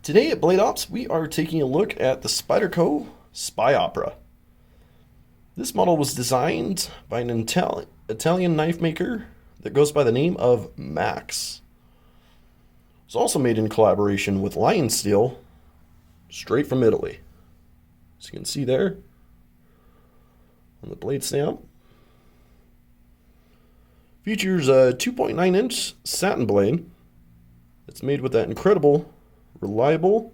Today at Blade Ops, we are taking a look at the Spyderco SpyOpera. This model was designed by an Italian knife maker that goes by the name of Max. It's also made in collaboration with lionSTEEL, straight from Italy. As you can see there on the blade stamp. Features a 2.9-inch satin blade that's made with that incredible, reliable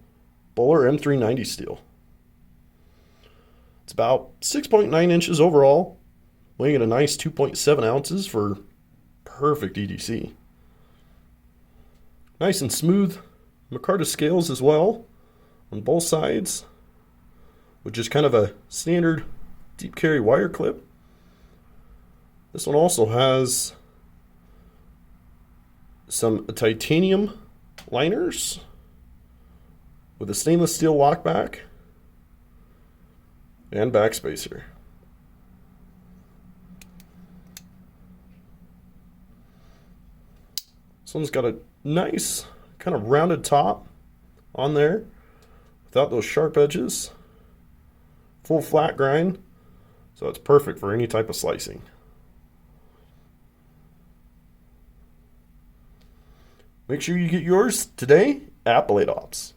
Bohler M390 steel. It's about 6.9 inches overall, weighing at a nice 2.7 ounces for perfect EDC. Nice and smooth Micarta scales as well on both sides, with just kind of a standard deep carry wire clip. This one also has some titanium liners with a stainless steel lockback and backspacer. This one's got a nice kind of rounded top on there without those sharp edges. Full flat grind, so it's perfect for any type of slicing. Make sure you get yours today at Blade Ops.